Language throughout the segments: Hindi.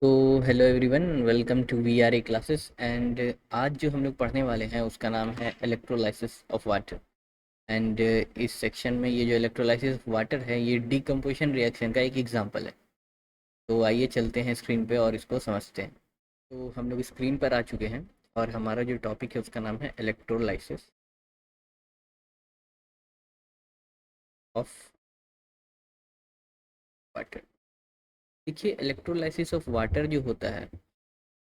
तो hello everyone, welcome to VRA classes. And आज जो हम लोग पढ़ने वाले हैं उसका नाम है इलेक्ट्रोलाइसिस ऑफ वाटर। एंड इस सेक्शन में ये जो इलेक्ट्रोलाइसिस ऑफ वाटर है ये डीकम्पोजिशन रिएक्शन का एक एग्जांपल है। तो आइए चलते हैं स्क्रीन पे और इसको समझते हैं। तो हम लोग स्क्रीन पर आ चुके हैं और हमारा जो टॉपिक है उसका नाम है इलेक्ट्रोलाइसिस ऑफ वाटर। देखिए, इलेक्ट्रोलाइसिस ऑफ वाटर जो होता है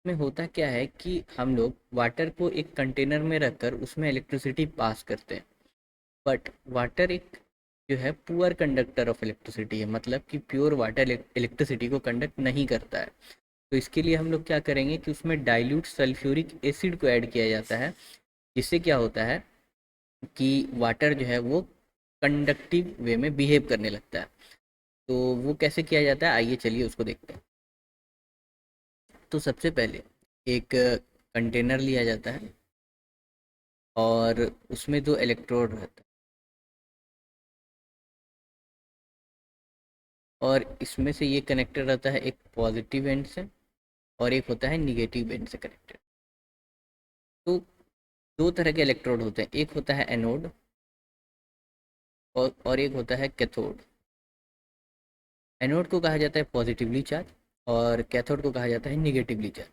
में होता क्या है कि हम लोग वाटर को एक कंटेनर में रखकर उसमें इलेक्ट्रिसिटी पास करते हैं। बट वाटर एक जो है पुअर कंडक्टर ऑफ इलेक्ट्रिसिटी है, मतलब कि प्योर वाटर इलेक्ट्रिसिटी को कंडक्ट नहीं करता है। तो इसके लिए हम लोग क्या करेंगे कि उसमें डाइल्यूट सल्फ्यूरिक एसिड को ऐड किया जाता है, जिससे क्या होता है कि वाटर जो है वो कंडक्टिव वे में बिहेव करने लगता है। तो वो कैसे किया जाता है, आइए चलिए उसको देखते हैं। तो सबसे पहले एक कंटेनर लिया जाता है और उसमें दो इलेक्ट्रोड रहता है, और इसमें से ये कनेक्टेड रहता है एक पॉजिटिव एंड से और एक होता है निगेटिव एंड से कनेक्टेड। तो दो तरह के इलेक्ट्रोड होते हैं, एक होता है एनोड और एक होता है कैथोड। एनोड को कहा जाता है पॉजिटिवली चार्ज और कैथोड को कहा जाता है निगेटिवली चार्ज।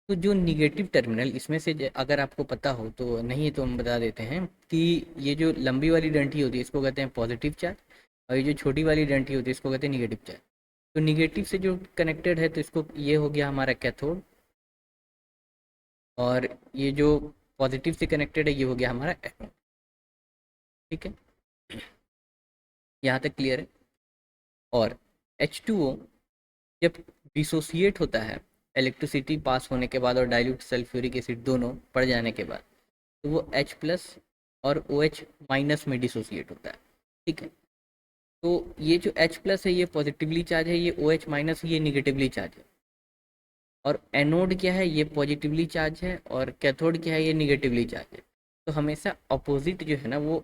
तो जो निगेटिव टर्मिनल इसमें से अगर आपको पता हो, तो नहीं है तो हम बता देते हैं कि ये जो लंबी वाली डंठी होती है इसको कहते हैं पॉजिटिव चार्ज, और ये जो छोटी वाली डंठी होती है इसको कहते हैं निगेटिव चार्ज। तो निगेटिव से जो कनेक्टेड है तो इसको ये हो गया हमारा कैथोड, और ये जो पॉजिटिव से कनेक्टेड है ये हो गया हमारा एनोड। ठीक है, यहाँ तक क्लियर है। और H2O जब डिसोसिएट होता है इलेक्ट्रिसिटी पास होने के बाद और डाइल्यूट सल्फ्यूरिक एसिड दोनों पड़ जाने के बाद, तो वो H प्लस और OH माइनस में डिसोसिएट होता है। ठीक है, तो ये जो H प्लस है ये पॉजिटिवली चार्ज है, ये OH माइनस ये निगेटिवली चार्ज है। और एनोड क्या है, ये पॉजिटिवली चार्ज है, और कैथोड क्या है, ये निगेटिवली चार्ज है। तो हमेशा अपोजिट जो है ना वो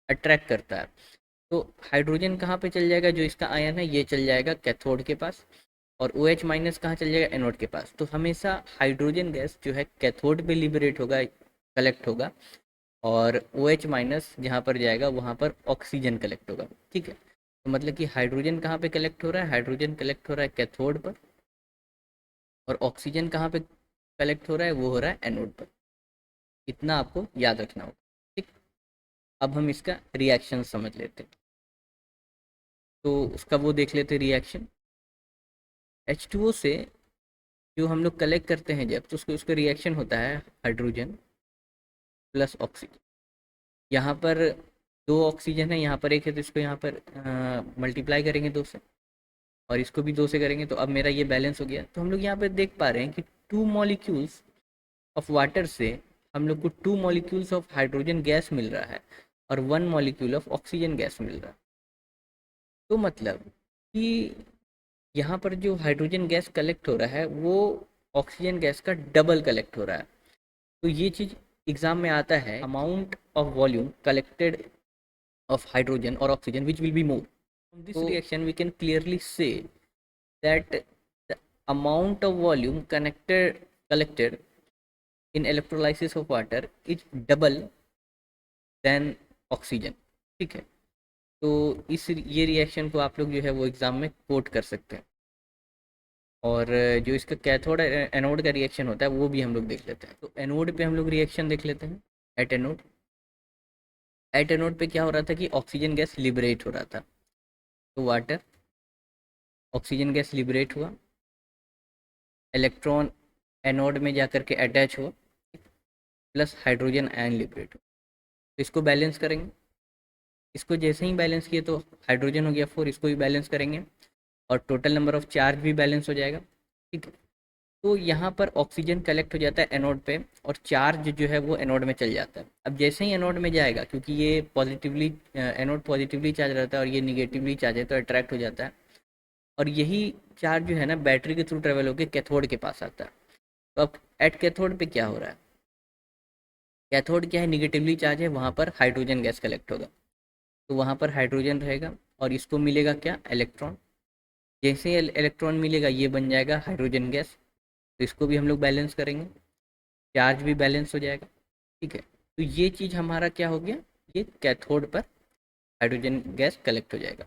अट्रैक्ट करता है। तो हाइड्रोजन कहाँ पे चल जाएगा, जो इसका आयन है ये चल जाएगा कैथोड के पास, और ओ एच माइनस कहाँ चल जाएगा, एनोड के पास। तो हमेशा हाइड्रोजन गैस जो है कैथोड पे लिबरेट होगा, कलेक्ट होगा, और ओ एच माइनस जहाँ पर जाएगा वहाँ पर ऑक्सीजन कलेक्ट होगा। ठीक है, तो मतलब कि हाइड्रोजन कहाँ पे कलेक्ट हो रहा है, हाइड्रोजन कलेक्ट हो रहा है कैथोड पर, और ऑक्सीजन कहाँ पे कलेक्ट हो रहा है, वो हो रहा है एनोड पर। इतना आपको याद रखना होगा। ठीक, अब हम इसका रिएक्शन समझ लेते हैं। तो उसका वो देख लेते हैं रिएक्शन। H2O से जो हम लोग कलेक्ट करते हैं जब, तो उसको उसका रिएक्शन होता है हाइड्रोजन प्लस ऑक्सीजन। यहाँ पर दो ऑक्सीजन है, यहाँ पर एक है, तो इसको यहाँ पर मल्टीप्लाई करेंगे दो से, और इसको भी दो से करेंगे, तो अब मेरा ये बैलेंस हो गया। तो हम लोग यहाँ पर देख पा रहे हैं कि टू मॉलिक्यूल्स ऑफ वाटर से हम लोग को two molecules of hydrogen gas मिल रहा है और one molecule of oxygen gas मिल रहा है। तो मतलब कि यहाँ पर जो हाइड्रोजन गैस कलेक्ट हो रहा है वो ऑक्सीजन गैस का डबल कलेक्ट हो रहा है। तो ये चीज़ एग्जाम में आता है, amount of volume collected of hydrogen or oxygen which will be more. From this reaction we can clearly say that the amount of volume collected in electrolysis of water is double than oxygen. ठीक है, तो इस ये रिएक्शन को आप लोग जो है वो एग्जाम में कोट कर सकते हैं। और जो इसका कैथोड एनोड का रिएक्शन होता है वो भी हम लोग देख लेते हैं। तो एनोड पे हम लोग रिएक्शन देख लेते हैं। एट एनोड, एट एनोड पे क्या हो रहा था कि ऑक्सीजन गैस लिबरेट हो रहा था। तो वाटर, ऑक्सीजन गैस लिबरेट हुआ, इलेक्ट्रॉन एनोड में जाकर के अटैच हुआ, प्लस हाइड्रोजन आयन लिबरेट हुआ। तो इसको बैलेंस करेंगे, इसको जैसे ही बैलेंस किए तो हाइड्रोजन हो गया 4, इसको भी बैलेंस करेंगे और टोटल नंबर ऑफ चार्ज भी बैलेंस हो जाएगा। ठीक है, तो यहाँ पर ऑक्सीजन कलेक्ट हो जाता है एनोड पे और चार्ज जो है वो एनोड में चल जाता है। अब जैसे ही एनोड में जाएगा, क्योंकि ये पॉजिटिवली एनोड पॉजिटिवली चार्ज रहता है और ये निगेटिवली चार्ज है, तो अट्रैक्ट हो जाता है, और यही चार्ज जो है ना बैटरी के थ्रू ट्रेवल होकर कैथोड के पास आता है। तो अब एट कैथोड पे क्या हो रहा है, कैथोड क्या है, निगेटिवली चार्ज है, वहाँ पर हाइड्रोजन गैस कलेक्ट होगा, तो वहाँ पर हाइड्रोजन रहेगा और इसको मिलेगा क्या, इलेक्ट्रॉन। जैसे ही इलेक्ट्रॉन मिलेगा ये बन जाएगा हाइड्रोजन गैस, तो इसको भी हम लोग बैलेंस करेंगे, चार्ज भी बैलेंस हो जाएगा। ठीक है, तो ये चीज़ हमारा क्या हो गया, ये कैथोड पर हाइड्रोजन गैस कलेक्ट हो जाएगा।